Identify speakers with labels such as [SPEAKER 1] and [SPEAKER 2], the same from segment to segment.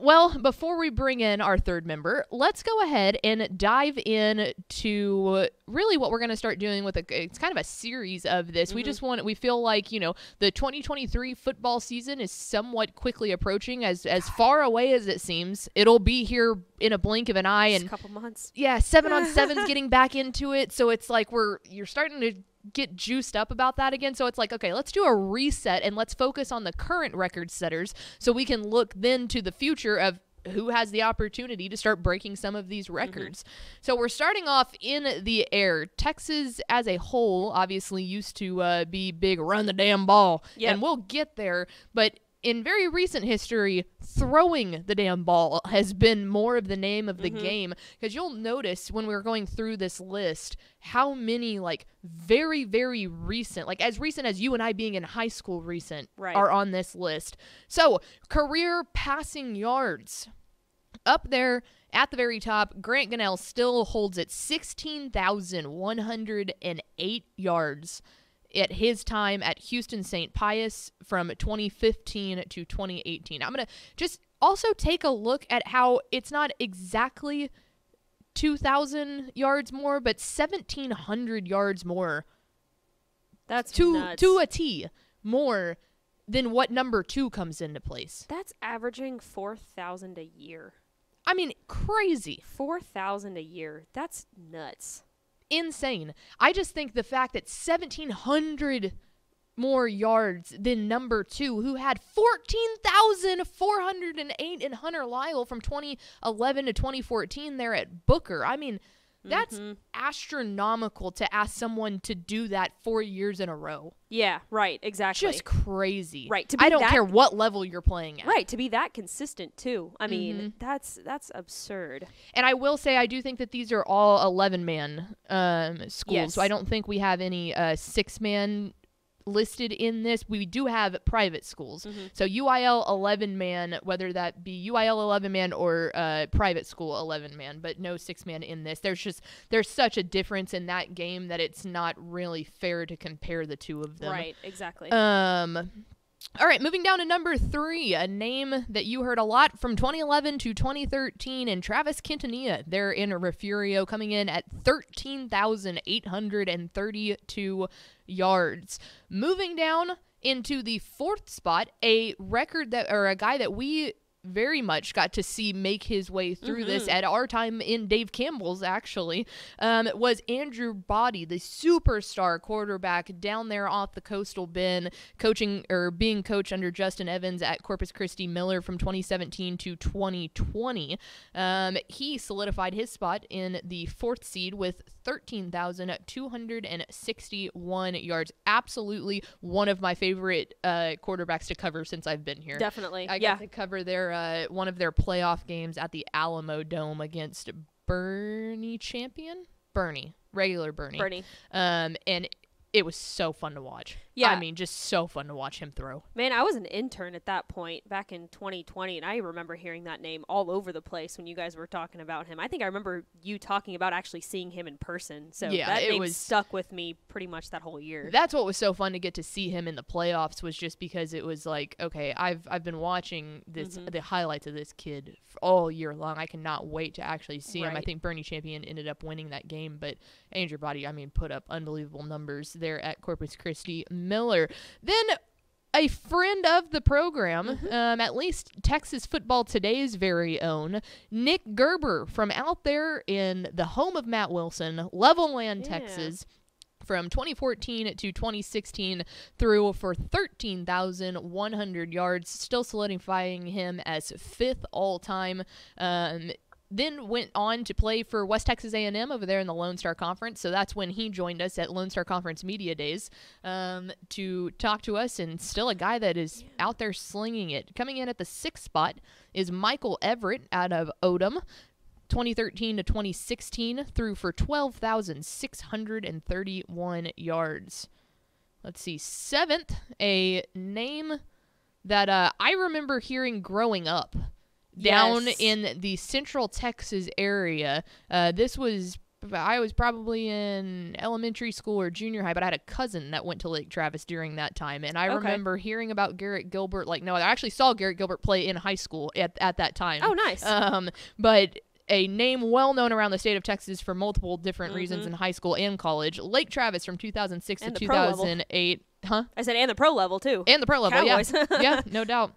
[SPEAKER 1] Well, before we bring in our third member, let's go ahead and dive in to really what we're going to start doing with it's kind of a series of this. We feel like, the 2023 football season is somewhat quickly approaching, as far away as it seems. It'll be here in a blink of an eye. And
[SPEAKER 2] a couple months.
[SPEAKER 1] Yeah, 7-on-7's getting back into it. So it's like you're starting to get juiced up about that again. So it's like, okay, let's do a reset and let's focus on the current record setters so we can look then to the future of who has the opportunity to start breaking some of these records. So we're starting off in the air. Texas as a whole obviously used to be big run the damn ball.
[SPEAKER 2] Yep.
[SPEAKER 1] And we'll get there, but in very recent history, throwing the damn ball has been more of the name of the game, because you'll notice when we're going through this list how many very, very recent, as recent as you and I being in high school recent, are on this list. So career passing yards. Up there at the very top, Grant Gunnell still holds it, 16,108 yards at his time at Houston St. Pius from 2015 to 2018. I'm going to just also take a look at how it's not exactly 2,000 yards more, but 1,700 yards more.
[SPEAKER 2] That's
[SPEAKER 1] to a T more than what number 2 comes into place.
[SPEAKER 2] That's averaging 4,000 a year.
[SPEAKER 1] I mean, crazy.
[SPEAKER 2] 4,000 a year. That's nuts.
[SPEAKER 1] Insane. I just think the fact that 1,700 more yards than number 2, who had 14,408 in Hunter Lyle from 2011 to 2014 there at Booker. I mean, that's astronomical to ask someone to do that 4 years in a row.
[SPEAKER 2] Yeah, right, exactly.
[SPEAKER 1] Just crazy.
[SPEAKER 2] Right.
[SPEAKER 1] I don't care what level you're playing at.
[SPEAKER 2] Right, to be that consistent too. I mean, that's absurd.
[SPEAKER 1] And I will say I do think that these are all 11-man schools.
[SPEAKER 2] Yes.
[SPEAKER 1] So I don't think we have any 6-man listed in this. We do have private schools. So UIL 11-man, whether that be UIL 11-man or private school 11-man, but no 6-man in this. There's such a difference in that game that it's not really fair to compare the two of them.
[SPEAKER 2] Right, exactly.
[SPEAKER 1] All right, moving down to number 3, a name that you heard a lot from 2011 to 2013, and Travis Quintanilla there in Refugio, coming in at 13,832 yards. Moving down into the 4th spot, a guy that we very much got to see make his way through this at our time in Dave Campbell's, actually, was Andrew Body, the superstar quarterback down there off the Coastal Bend, being coached under Justin Evans at Corpus Christi Miller from 2017 to 2020. He solidified his spot in the 4th seed with 13,261 yards. Absolutely one of my favorite quarterbacks to cover since I've been here.
[SPEAKER 2] Definitely.
[SPEAKER 1] I got to cover one of their playoff games at the Alamo Dome against Bernie. And it was so fun to watch.
[SPEAKER 2] Yeah.
[SPEAKER 1] I mean, just so fun to watch him throw.
[SPEAKER 2] Man, I was an intern at that point back in 2020, and I remember hearing that name all over the place when you guys were talking about him. I think I remember you talking about actually seeing him in person. So
[SPEAKER 1] yeah,
[SPEAKER 2] that name stuck with me pretty much that whole year.
[SPEAKER 1] That's what was so fun to get to see him in the playoffs, was just because it was like, okay, I've been watching the highlights of this kid all year long. I cannot wait to actually see him. I think Bernie Champion ended up winning that game, but Andrew Body, I mean, put up unbelievable numbers there at Corpus Christi Miller. Then a friend of the program, at least Texas Football Today's very own, Nick Gerber from out there in the home of Matt Wilson, Levelland, Texas, from 2014 to 2016 threw for 13,100 yards, still solidifying him as 5th all-time. Then went on to play for West Texas A&M over there in the Lone Star Conference. So that's when he joined us at Lone Star Conference Media Days to talk to us, and still a guy that is out there slinging it. Coming in at the 6th spot is Michael Everett out of Odom. 2013 to 2016 threw for 12,631 yards. Let's see, 7th, a name that I remember hearing growing up. Down in the Central Texas area. This was I was probably in elementary school or junior high, but I had a cousin that went to Lake Travis during that time. And I remember hearing about Garrett Gilbert. Like, no, I actually saw Garrett Gilbert play in high school at that time.
[SPEAKER 2] Oh, nice.
[SPEAKER 1] But a name well known around the state of Texas for multiple different reasons in high school and college. Lake Travis from 2006 to 2008. Huh?
[SPEAKER 2] I said, and the pro level, too.
[SPEAKER 1] And the pro level,
[SPEAKER 2] Cowboys.
[SPEAKER 1] yeah. Yeah, no doubt.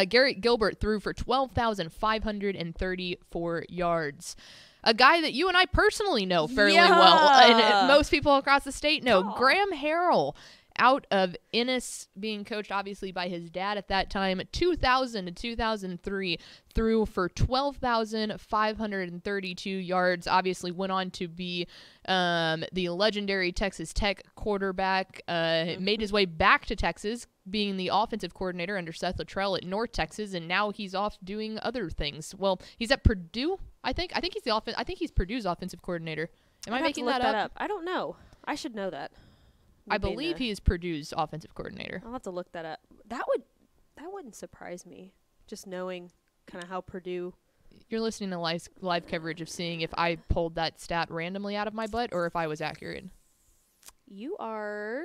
[SPEAKER 1] Garrett Gilbert threw for 12,534 yards. A guy that you and I personally know fairly well, and most people across the state know. Graham Harrell, out of Ennis, being coached obviously by his dad at that time, 2000 to 2003, threw for 12,532 yards. Obviously went on to be the legendary Texas Tech quarterback, made his way back to Texas, being the offensive coordinator under Seth Luttrell at North Texas, and now he's off doing other things. Well, he's at Purdue, I think. I think he's Purdue's offensive coordinator. Am I making that up?
[SPEAKER 2] I don't know. I should know that.
[SPEAKER 1] I believe he is Purdue's offensive coordinator.
[SPEAKER 2] I'll have to look that up. That wouldn't surprise me, just knowing kind of how Purdue.
[SPEAKER 1] You're listening to live coverage of seeing if I pulled that stat randomly out of my butt or if I was accurate.
[SPEAKER 2] You are.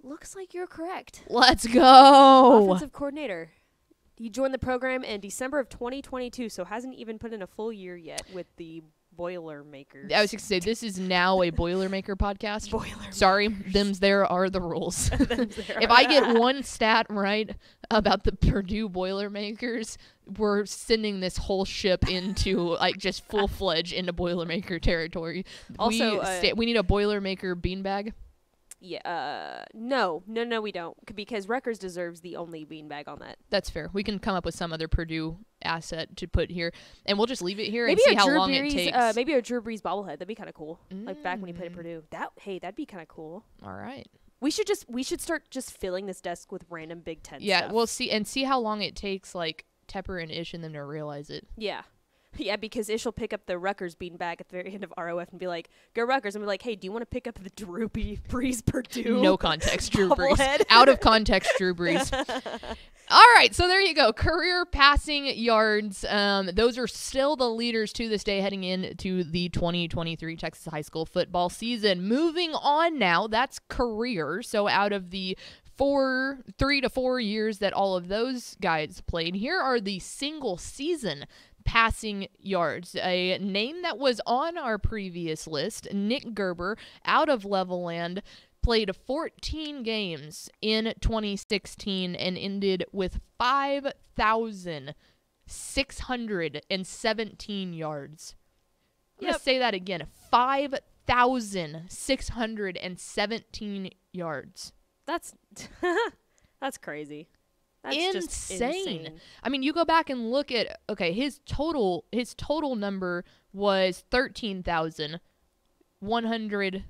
[SPEAKER 2] Looks like you're correct.
[SPEAKER 1] Let's go.
[SPEAKER 2] Offensive coordinator. He joined the program in December of 2022, so hasn't even put in a full year yet with the Boilermakers.
[SPEAKER 1] I was going to say, this is now a Boilermaker podcast. Sorry, there are the rules. If I get one stat right about the Purdue Boilermakers, we're sending this whole ship into, like, just full-fledged into Boilermaker territory. Also, we need a Boilermaker beanbag.
[SPEAKER 2] Yeah, no, we don't, because Rutgers deserves the only beanbag on that.
[SPEAKER 1] That's fair. We can come up with some other Purdue asset to put here, and we'll just leave it here and see how long it takes.
[SPEAKER 2] Maybe a Drew Brees bobblehead. That'd be kind of cool. Like back when he played at Purdue. That'd be kind of cool.
[SPEAKER 1] All right.
[SPEAKER 2] We should start just filling this desk with random Big Ten stuff.
[SPEAKER 1] Yeah, we'll see how long it takes, like Tepper and Ish and them to realize it.
[SPEAKER 2] Yeah. Yeah, because Ish will pick up the Rutgers beanbag at the very end of ROF and be like, go Rutgers. And be like, hey, do you want to pick up the Drew Brees Purdue?
[SPEAKER 1] No context, Drew Brees. Out of context, Drew Brees. All right, so there you go. Career passing yards. Those are still the leaders to this day heading into the 2023 Texas high school football season. Moving on now, that's career. So out of the 3 to 4 years that all of those guys played, here are the single season passing yards. A name that was on our previous list, Nick Gerber, out of Levelland, played 14 games in 2016 and ended with 5,617 yards. I'm going to say that again. 5,617 yards.
[SPEAKER 2] That's crazy. That's
[SPEAKER 1] insane. I mean, you go back and look at, his total number was 13,100.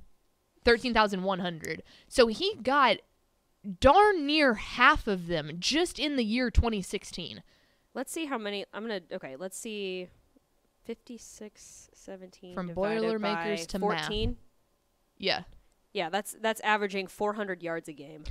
[SPEAKER 1] So he got darn near half of them just in the year 2016.
[SPEAKER 2] Let's see how many. Let's see. 5,617
[SPEAKER 1] from Boilermakers to
[SPEAKER 2] 14.
[SPEAKER 1] Math. Yeah.
[SPEAKER 2] Yeah, that's averaging 400 yards a game.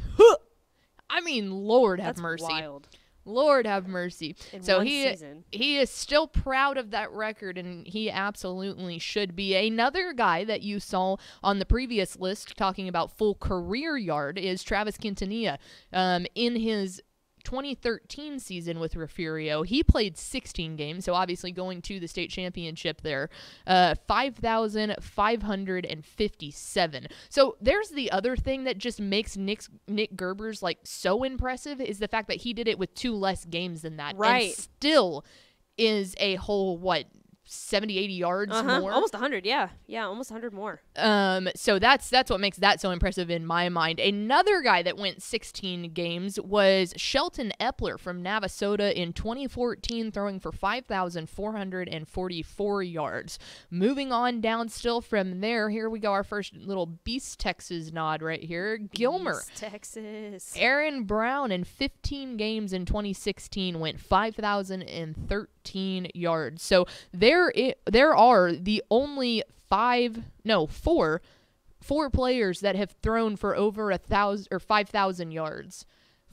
[SPEAKER 1] I mean, Lord have mercy.
[SPEAKER 2] Wild.
[SPEAKER 1] Lord have mercy.
[SPEAKER 2] So he
[SPEAKER 1] is still proud of that record, and he absolutely should be. Another guy that you saw on the previous list talking about full career yard is Travis Quintanilla. In his 2013 season with Refugio, he played 16 games, so obviously going to the state championship there, 5,557. So there's the other thing that just makes Nick Gerber's like so impressive is the fact that he did it with 2 less games than that,
[SPEAKER 2] right?
[SPEAKER 1] And still is a whole 70, 80 yards more.
[SPEAKER 2] Almost 100, yeah, almost 100 more.
[SPEAKER 1] So that's what makes that so impressive in my mind. Another guy that went 16 games was Shelton Epler from Navasota in 2014, throwing for 5,444 yards. Moving on down still from there, here we go, our first little Beast Texas nod right here. Gilmer,
[SPEAKER 2] Beast Texas.
[SPEAKER 1] Aaron Brown in 15 games in 2016 went 5,013 yards. So there are the only 4 players that have thrown for over 1,000 or 5,000 yards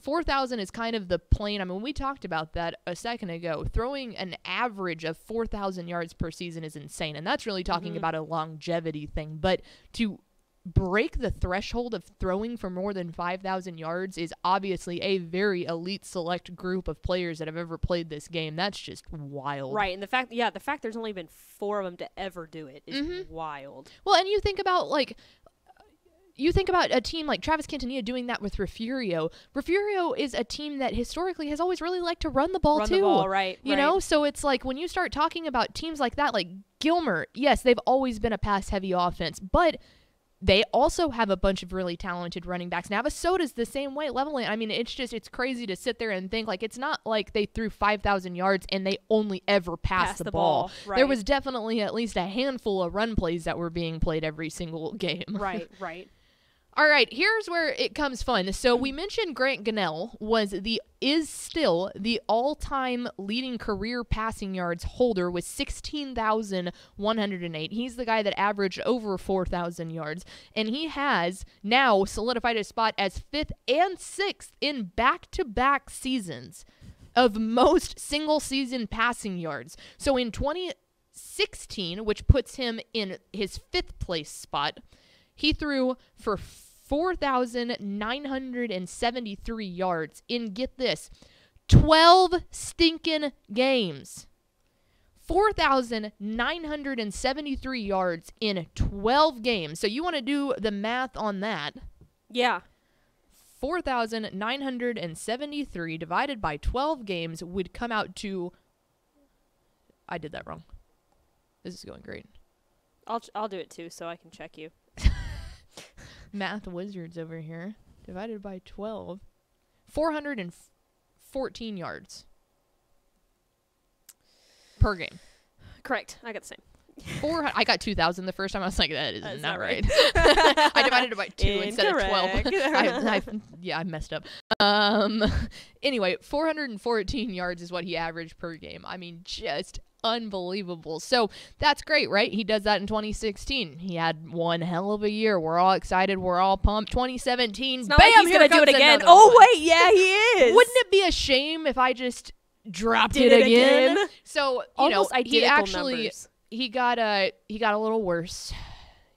[SPEAKER 1] 4,000 is kind of the plane. I mean, we talked about that a second ago. Throwing an average of 4,000 yards per season is insane, and that's really talking about a longevity thing. But to break the threshold of throwing for more than 5,000 yards is obviously a very elite select group of players that have ever played this game. That's just wild.
[SPEAKER 2] Right, and the fact there's only been 4 of them to ever do it is wild.
[SPEAKER 1] Well, and you think about a team like Travis Quintanilla doing that with Refugio. Refugio is a team that historically has always really liked to run the ball too. You know, so it's like when you start talking about teams like that, like Gilmer, yes, they've always been a pass-heavy offense, but they also have a bunch of really talented running backs. Navasota's the same way, leveling. I mean, it's crazy to sit there and think, like, it's not like they threw 5,000 yards and they only ever passed the ball.
[SPEAKER 2] Right.
[SPEAKER 1] There was definitely at least a handful of run plays that were being played every single game.
[SPEAKER 2] Right.
[SPEAKER 1] All right, here's where it comes fun. So we mentioned Grant Gunnell is still the all-time leading career passing yards holder with 16,108. He's the guy that averaged over 4,000 yards, and he has now solidified his spot as 5th and 6th in back-to-back seasons of most single-season passing yards. So in 2016, which puts him in his 5th place spot, he threw for 4,973 yards in, get this, 12 stinking games. 4,973 yards in 12 games. So you want to do the math on that.
[SPEAKER 2] Yeah.
[SPEAKER 1] 4,973 divided by 12 games would come out to... I did that wrong. This is going great.
[SPEAKER 2] I'll do it too so I can check you.
[SPEAKER 1] Math wizards over here. Divided by 12. 414 yards per game.
[SPEAKER 2] Correct. I got the same.
[SPEAKER 1] I got 2,000 the first time. I was like, that is not right. I divided it by 2 instead of 12. I messed up. Anyway, 414 yards is what he averaged per game. I mean, just unbelievable. So that's great, right? He does that in 2016. He had one hell of a year. We're all excited. We're all pumped. 2017,
[SPEAKER 2] it's not
[SPEAKER 1] bam,
[SPEAKER 2] like he's going to do it again.
[SPEAKER 1] Oh,
[SPEAKER 2] wait, yeah, he is.
[SPEAKER 1] Wouldn't it be a shame if I just dropped it again? So,
[SPEAKER 2] almost
[SPEAKER 1] identical
[SPEAKER 2] numbers.
[SPEAKER 1] He got a little worse.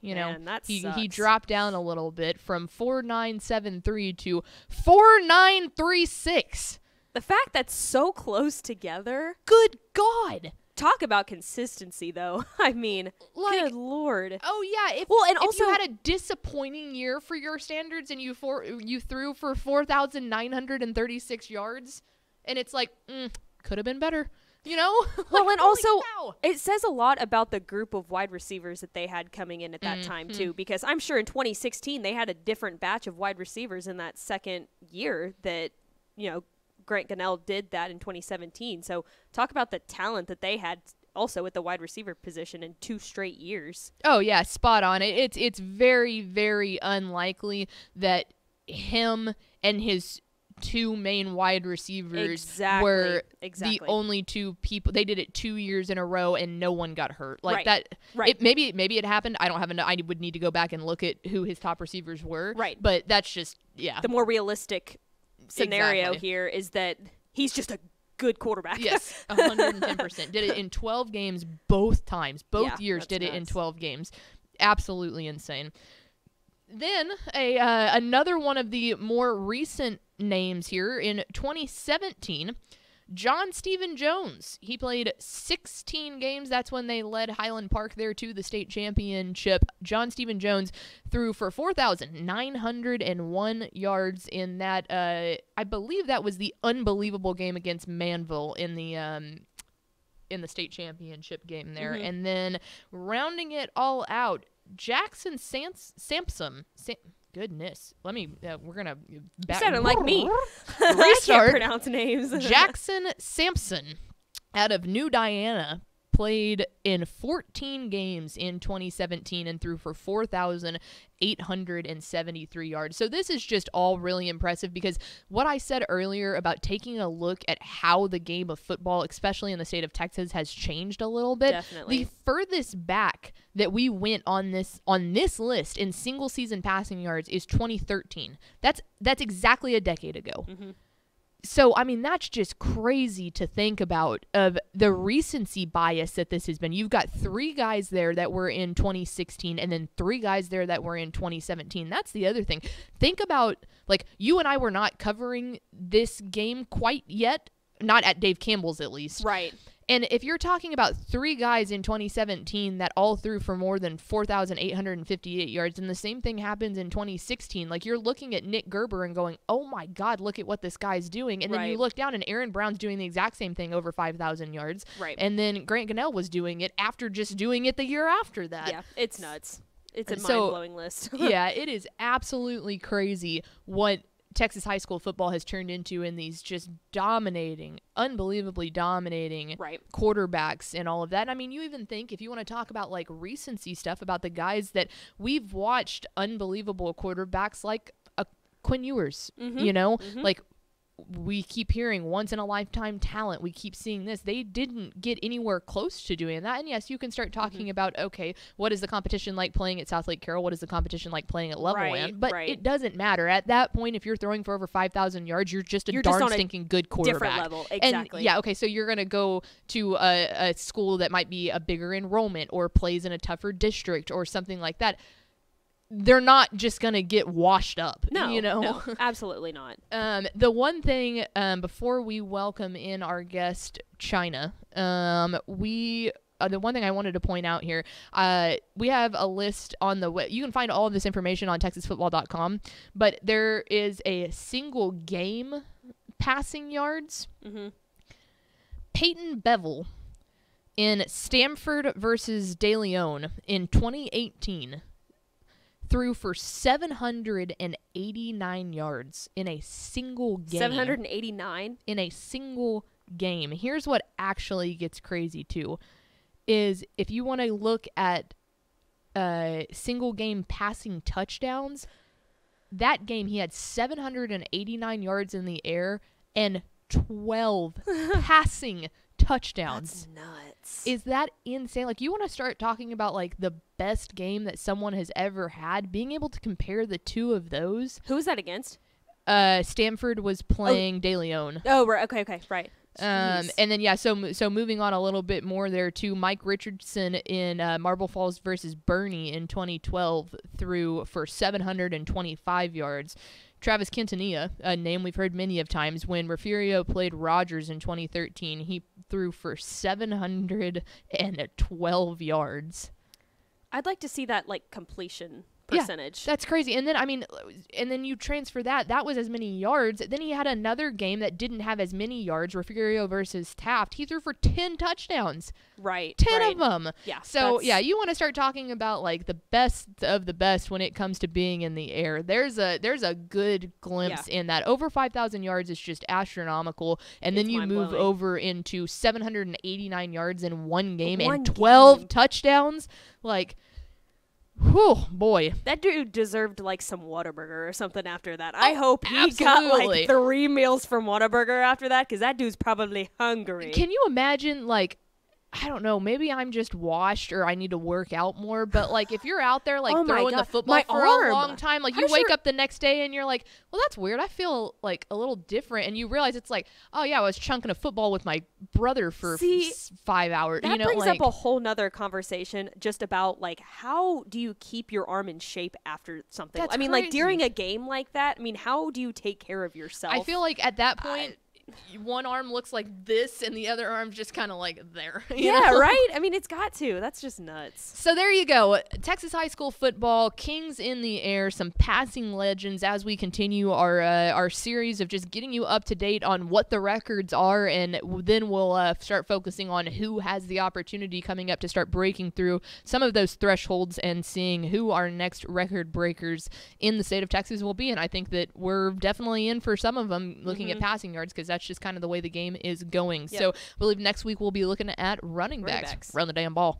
[SPEAKER 2] Man, that
[SPEAKER 1] he dropped down a little bit from 4,973 to 4,936.
[SPEAKER 2] The fact that's so close together.
[SPEAKER 1] Good God.
[SPEAKER 2] Talk about consistency, though. I mean, good Lord.
[SPEAKER 1] Oh, yeah. If you had a disappointing year for your standards and you threw for 4,936 yards, and it's like, could have been better. You know?
[SPEAKER 2] Well, and also, it says a lot about the group of wide receivers that they had coming in at that time, too, because I'm sure in 2016 they had a different batch of wide receivers in that second year that, Grant Gunnell did that in 2017. So talk about the talent that they had also at the wide receiver position in 2 straight years. Oh, yeah, spot on. It's very, very unlikely that him and his 2 main wide receivers were the only 2 people. They did it 2 years in a row and no one got hurt. Like that. Right. Maybe it happened. I don't have I would need to go back and look at who his top receivers were. Right. But that's just, the more realistic scenario here is that he's just a good quarterback. Yes, 110%. Did it in 12 games both times. Both years did it in 12 games. Absolutely insane. Then another one of the more recent names here in 2017, John Stephen Jones. He played 16 games. That's when they led Highland Park there to the state championship. John Stephen Jones threw for 4,901 yards in that. I believe that was the unbelievable game against Manville in the state championship game there. Mm-hmm. And then rounding it all out, Jackson Sampson. Goodness. Let me, we're going to... sounded like me. Restart. I can't pronounce names. Jackson Sampson out of New Diana
[SPEAKER 1] played in 14 games in 2017 and threw for 4,873 yards. So this is just all really impressive because what I said earlier about taking a look at how the game of football, especially in the state of Texas, has changed a little bit.
[SPEAKER 2] Definitely.
[SPEAKER 1] The furthest back that we went on this list in single season passing yards is 2013. That's exactly a decade ago.
[SPEAKER 2] Mm-hmm.
[SPEAKER 1] So, I mean, that's just crazy to think about of the recency bias that this has been. You've got 3 guys there that were in 2016 and then 3 guys there that were in 2017. That's the other thing. Think about, like, you and I were not covering this game quite yet, not at Dave Campbell's at least.
[SPEAKER 2] Right.
[SPEAKER 1] And if you're talking about 3 guys in 2017 that all threw for more than 4,858 yards, and the same thing happens in 2016, like you're looking at Nick Gerber and going, oh my God, look at what this guy's doing. And then you look down and Aaron Brown's doing the exact same thing over 5,000 yards.
[SPEAKER 2] Right.
[SPEAKER 1] And then Grant Gunnell was doing it after just doing it the year after that.
[SPEAKER 2] Yeah, it's nuts. It's a mind-blowing list.
[SPEAKER 1] Yeah, it is absolutely crazy what Texas high school football has turned into in these just unbelievably dominating quarterbacks and all of that. And I mean, you even think, if you want to talk about like recency stuff about the guys that we've watched, unbelievable quarterbacks like Quinn Ewers, you know, like we keep hearing once in a lifetime talent. We keep seeing this. They didn't get anywhere close to doing that. And yes, you can start talking about, okay, what is the competition like playing at South Lake Carroll? What is the competition like playing at Levelland? But it doesn't matter. At that point, if you're throwing for over 5,000 yards, you're just a darn stinking good quarterback.
[SPEAKER 2] Different level, exactly.
[SPEAKER 1] And yeah, okay, so you're going to go to a school that might be a bigger enrollment or plays in a tougher district or something like that. They're not just going to get washed up, you know?
[SPEAKER 2] No, absolutely not.
[SPEAKER 1] The one thing, before we welcome in our guest, China, the one thing I wanted to point out here, we have a list on the web. You can find all of this information on TexasFootball.com, but there is a single game passing yards. Mm-hmm. Peyton Bevel in Stanford versus De Leon in 2018 threw for 789 yards in a single game.
[SPEAKER 2] 789?
[SPEAKER 1] In a single game. Here's what actually gets crazy, too, is if you want to look at single game passing touchdowns, that game he had 789 yards in the air and 12 passing touchdowns.
[SPEAKER 2] That's nuts.
[SPEAKER 1] Is that insane? Like, you want to start talking about like the best game that someone has ever had, being able to compare the two of those.
[SPEAKER 2] Who was that against?
[SPEAKER 1] Stanford was playing De Leon.
[SPEAKER 2] Oh, right. Okay, right.
[SPEAKER 1] And then so moving on a little bit more there too, Mike Richardson in Marble Falls versus Bernie in 2012 threw for 725 yards. Travis Quintanilla, a name we've heard many of times, when Refugio played Rogers in 2013, he threw for 712 yards.
[SPEAKER 2] I'd like to see that like completion percentage.
[SPEAKER 1] Yeah, that's crazy. And then, I mean, and then you transfer that was as many yards. Then he had another game that didn't have as many yards, Refugio versus Taft. He threw for 10 touchdowns.
[SPEAKER 2] Right.
[SPEAKER 1] 10 of them.
[SPEAKER 2] Yeah.
[SPEAKER 1] So, yeah, you want to start talking about, like, the best of the best when it comes to being in the air. There's a good glimpse in that. Over 5,000 yards is just astronomical. And then you move over into 789 yards in one game and 12 touchdowns. Like, whew, boy.
[SPEAKER 2] That dude deserved like some Whataburger or something after that. I hope he got like 3 meals from Whataburger after that, because that dude's probably hungry.
[SPEAKER 1] Can you imagine, like, I don't know, maybe I'm just washed or I need to work out more, but like if you're out there like throwing the football for a long time, like you wake up the next day and you're like, well, that's weird. I feel like a little different. And you realize it's like, oh yeah, I was chunking a football with my brother for 5 hours.
[SPEAKER 2] That
[SPEAKER 1] brings
[SPEAKER 2] up a whole nother conversation just about like, how do you keep your arm in shape after something? I mean, like during a game like that, I mean, how do you take care of yourself?
[SPEAKER 1] I feel like at that point, one arm looks like this and the other arm's just kind of like there. You know?
[SPEAKER 2] Right? I mean, it's got to. That's just nuts.
[SPEAKER 1] So there you go. Texas high school football, Kings in the air, some passing legends as we continue our series of just getting you up to date on what the records are, and then we'll start focusing on who has the opportunity coming up to start breaking through some of those thresholds and seeing who our next record breakers in the state of Texas will be. And I think that we're definitely in for some of them looking at passing yards, because that's just kind of the way the game is going. So I believe next week we'll be looking at running backs. Run the damn ball.